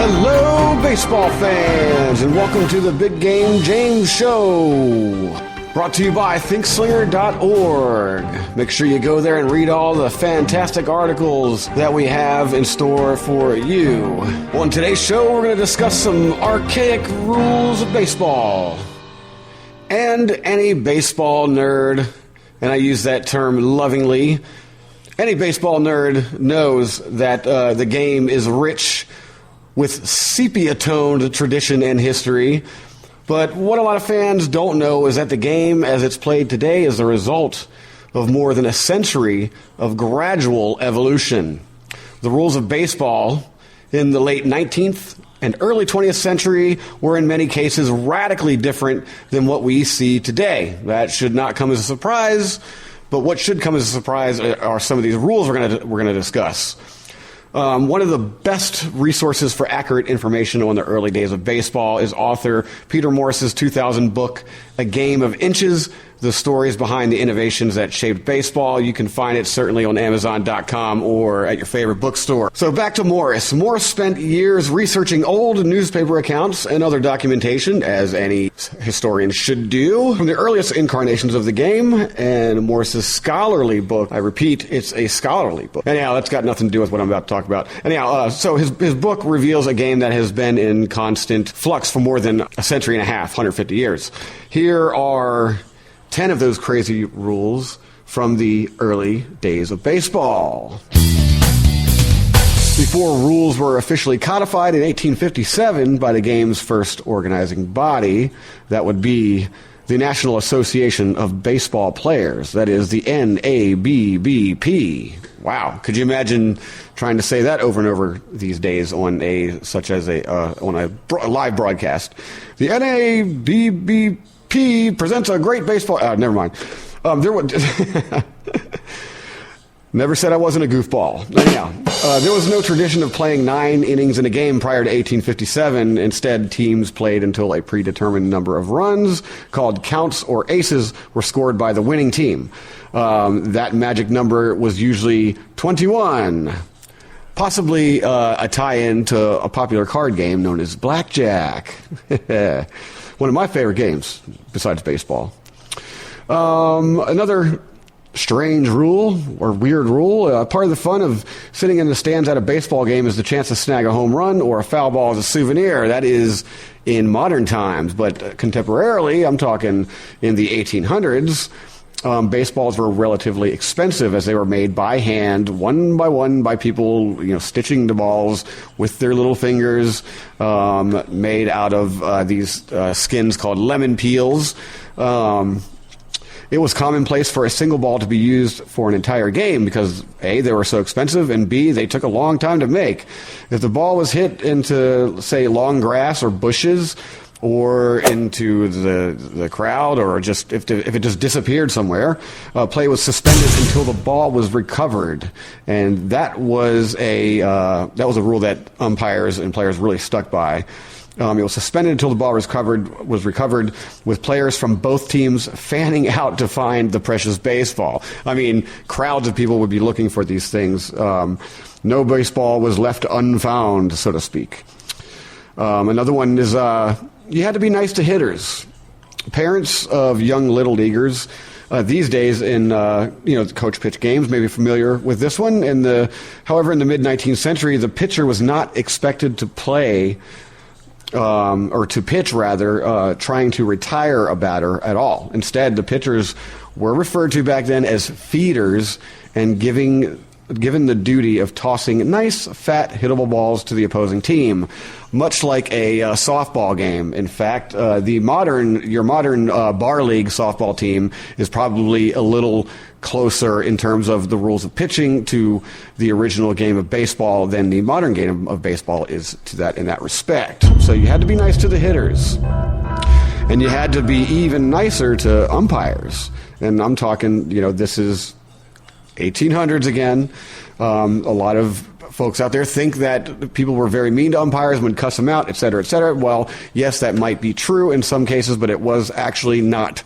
Hello, baseball fans, and welcome to the Big Game James Show. Brought to you by ThinkSlinger.org. Make sure you go there and read all the fantastic articles that we have in store for you. On today's show, we're going to discuss some archaic rules of baseball. And any baseball nerd, and I use that term lovingly, any baseball nerd knows that the game is rich with sepia-toned tradition and history. But what a lot of fans don't know is that the game as it's played today is the result of more than a century of gradual evolution. The rules of baseball in the late 19th and early 20th century were in many cases radically different than what we see today. That should not come as a surprise, but what should come as a surprise are some of these rules we're going to discuss. One of the best resources for accurate information on the early days of baseball is author Peter Morris's 2000 book, A Game of Inches, the stories behind the innovations that shaped baseball. You can find it certainly on Amazon.com or at your favorite bookstore. So back to Morris. Morris spent years researching old newspaper accounts and other documentation, as any historian should do, from the earliest incarnations of the game. And Morris's scholarly book, I repeat, it's a scholarly book. Anyhow, that's got nothing to do with what I'm about to talk about. Anyhow, so his book reveals a game that has been in constant flux for more than a century and a half, 150 years. Here are 10 of those crazy rules from the early days of baseball. Before rules were officially codified in 1857 by the game's first organizing body, that would be the National Association of Baseball Players, that is the NABBP. Wow, could you imagine trying to say that over and over these days on a live broadcast? The NABBP presents a great baseball. Never mind. Never said I wasn't a goofball. Anyhow, there was no tradition of playing 9 innings in a game prior to 1857. Instead, teams played until a predetermined number of runs, called counts or aces, were scored by the winning team. That magic number was usually 21. Possibly a tie-in to a popular card game known as blackjack. One of my favorite games, besides baseball. Another strange rule, or weird rule, part of the fun of sitting in the stands at a baseball game is the chance to snag a home run or a foul ball as a souvenir. That is in modern times, but contemporarily, I'm talking in the 1800s, baseballs were relatively expensive as they were made by hand, one by people, stitching the balls with their little fingers, made out of these skins called lemon peels. It was commonplace for a single ball to be used for an entire game because A, they were so expensive, and B, they took a long time to make. If the ball was hit into, say, long grass or bushes, or into the crowd, or just if it just disappeared somewhere, play was suspended until the ball was recovered, and that was a rule that umpires and players really stuck by. It was suspended until the ball was recovered, with players from both teams fanning out to find the precious baseball. I mean, crowds of people would be looking for these things. No baseball was left unfound, so to speak. Another one is you had to be nice to hitters. Parents of young little leaguers these days in coach pitch games may be familiar with this one. However, in the mid 19th century, the pitcher was not expected to play or to pitch rather, trying to retire a batter at all. Instead, the pitchers were referred to back then as feeders and given the duty of tossing nice, fat, hittable balls to the opposing team, much like a softball game. In fact, your modern bar league softball team is probably a little closer in terms of the rules of pitching to the original game of baseball than the modern game of baseball is to that in that respect. So you had to be nice to the hitters, and you had to be even nicer to umpires. And I'm talking, this is 1800s again. A lot of folks out there think that people were very mean to umpires, would cuss them out, et cetera, et cetera. Well, yes, that might be true in some cases, but it was actually not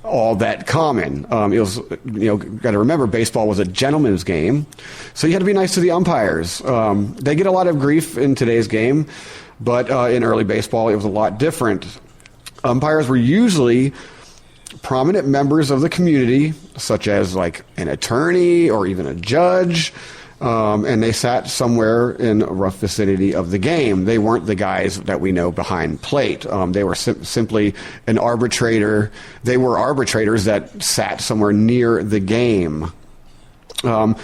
all that common. It was, got to remember, baseball was a gentleman's game, so you had to be nice to the umpires. They get a lot of grief in today's game, but in early baseball, it was a lot different. Umpires were usually prominent members of the community, such as like an attorney or even a judge, and they sat somewhere in a rough vicinity of the game. They weren't the guys that we know behind plate. They were simply an arbitrator. They were arbitrators that sat somewhere near the game. And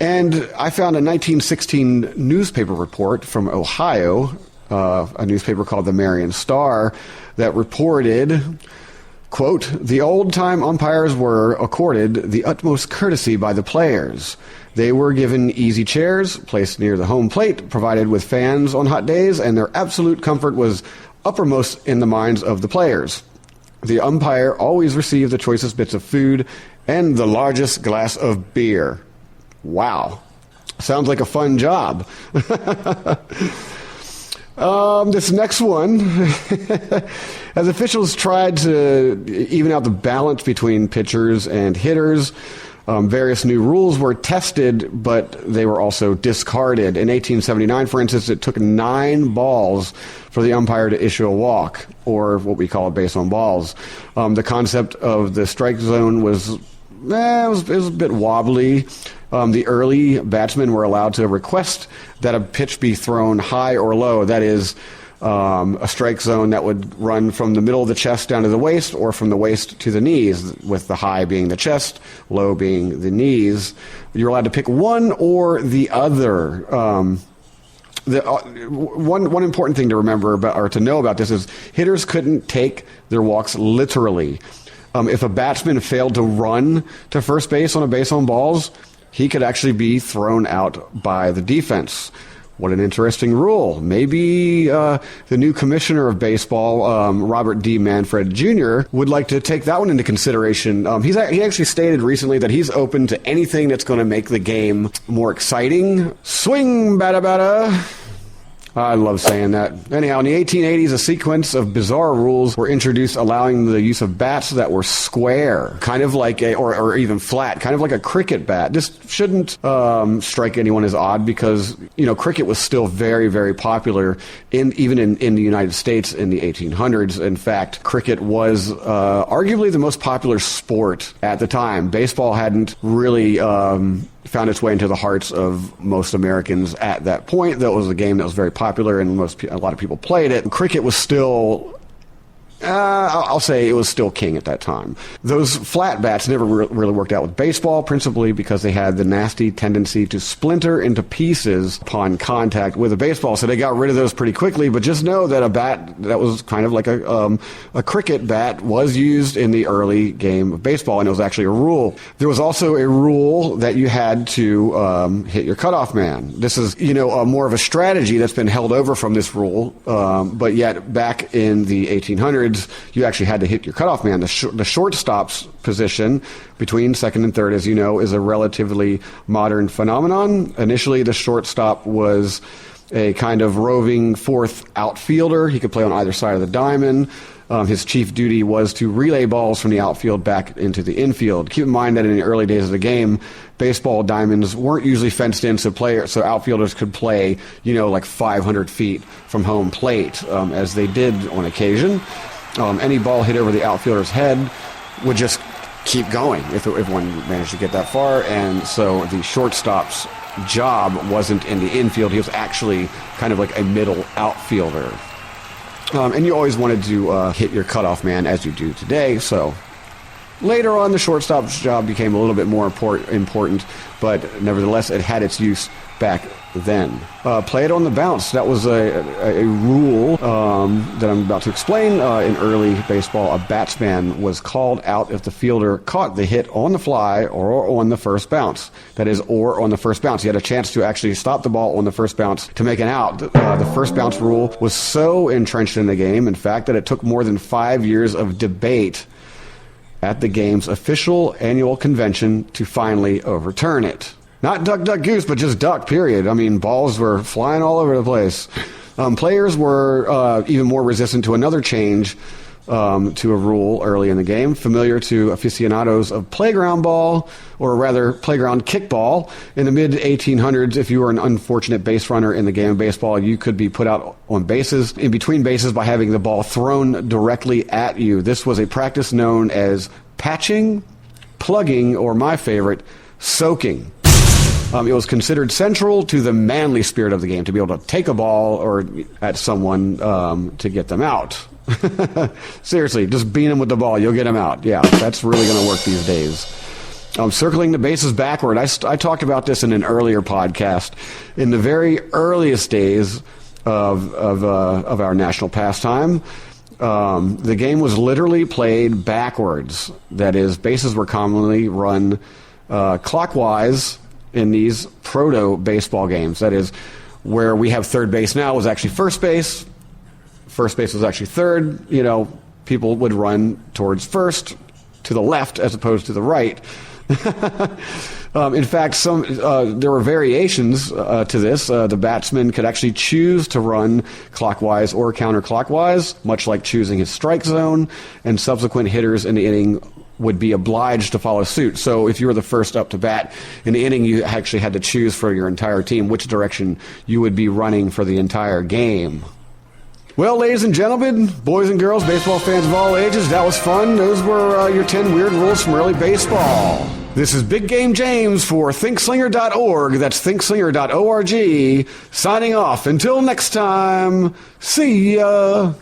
I found a 1916 newspaper report from Ohio, a newspaper called the Marion Star, that reported, quote, "The old-time umpires were accorded the utmost courtesy by the players. They were given easy chairs, placed near the home plate, provided with fans on hot days, and their absolute comfort was uppermost in the minds of the players. The umpire always received the choicest bits of food and the largest glass of beer." Wow. Sounds like a fun job. This next one, as officials tried to even out the balance between pitchers and hitters, various new rules were tested, but they were also discarded. In 1879, for instance, it took 9 balls for the umpire to issue a walk, or what we call a base on balls. The concept of the strike zone was a bit wobbly. The early batsmen were allowed to request that a pitch be thrown high or low. That is, a strike zone that would run from the middle of the chest down to the waist, or from the waist to the knees, with the high being the chest, low being the knees. You're allowed to pick one or the other. One important thing to remember about, or to know about this, is hitters couldn't take their walks literally. If a batsman failed to run to first base on a base on balls, he could actually be thrown out by the defense. What an interesting rule. Maybe the new commissioner of baseball, Robert D. Manfred Jr., would like to take that one into consideration. He actually stated recently that he's open to anything that's going to make the game more exciting. Swing, bada bada. I love saying that. Anyhow, in the 1880s, a sequence of bizarre rules were introduced allowing the use of bats that were square, kind of like or even flat, kind of like a cricket bat. This shouldn't strike anyone as odd, because, cricket was still very, very popular even in the United States in the 1800s. In fact, cricket was arguably the most popular sport at the time. Baseball hadn't really found its way into the hearts of most Americans at that point. That was a game that was very popular, and a lot of people played it. Cricket was still, I'll say it was still king at that time. Those flat bats never really worked out with baseball, principally because they had the nasty tendency to splinter into pieces upon contact with a baseball. So they got rid of those pretty quickly. But just know that a bat that was kind of like a cricket bat was used in the early game of baseball, and it was actually a rule. There was also a rule that you had to hit your cutoff man. This is, more of a strategy that's been held over from this rule. But yet, back in the 1800s, you actually had to hit your cutoff man. The shortstop's position between second and third, as you know, is a relatively modern phenomenon. Initially, the shortstop was a kind of roving fourth outfielder. He could play on either side of the diamond. His chief duty was to relay balls from the outfield back into the infield. Keep in mind that in the early days of the game, baseball diamonds weren't usually fenced in, so outfielders could play, like 500 feet from home plate, as they did on occasion. Any ball hit over the outfielder's head would just keep going if one managed to get that far. And so the shortstop's job wasn't in the infield. He was actually kind of like a middle outfielder. And you always wanted to hit your cutoff man, as you do today. So later on, the shortstop's job became a little bit more important, but nevertheless, it had its use back then. Play it on the bounce. That was a rule that I'm about to explain. In early baseball, a batsman was called out if the fielder caught the hit on the fly or on the first bounce. That is, or on the first bounce. He had a chance to actually stop the ball on the first bounce to make an out. The first bounce rule was so entrenched in the game, in fact, that it took more than 5 years of debate at the game's official annual convention to finally overturn it. Not duck, duck, goose, but just duck, period. I mean, balls were flying all over the place. Players were even more resistant to another change to a rule early in the game, familiar to aficionados of playground ball, or rather playground kickball. In the mid-1800s, if you were an unfortunate base runner in the game of baseball, you could be put out on bases, in between bases, by having the ball thrown directly at you. This was a practice known as patching, plugging, or my favorite, soaking. It was considered central to the manly spirit of the game, to be able to take a ball or at someone to get them out. Seriously, just beat them with the ball, you'll get them out. Yeah, that's really going to work these days. Circling the bases backward. I talked about this in an earlier podcast. In the very earliest days of our national pastime, the game was literally played backwards. That is, bases were commonly run clockwise in these proto-baseball games. That is, where we have third base now was actually first base. First base was actually third. You know, people would run towards first, to the left as opposed to the right. In fact, there were variations to this. The batsman could actually choose to run clockwise or counterclockwise, much like choosing his strike zone, and subsequent hitters in the inning would be obliged to follow suit. So if you were the first up to bat in the inning, you actually had to choose for your entire team which direction you would be running for the entire game. Well, ladies and gentlemen, boys and girls, baseball fans of all ages, that was fun. Those were your 10 weird rules from early baseball. This is Big Game James for ThinkSlinger.org. That's ThinkSlinger.org. Signing off. Until next time, see ya.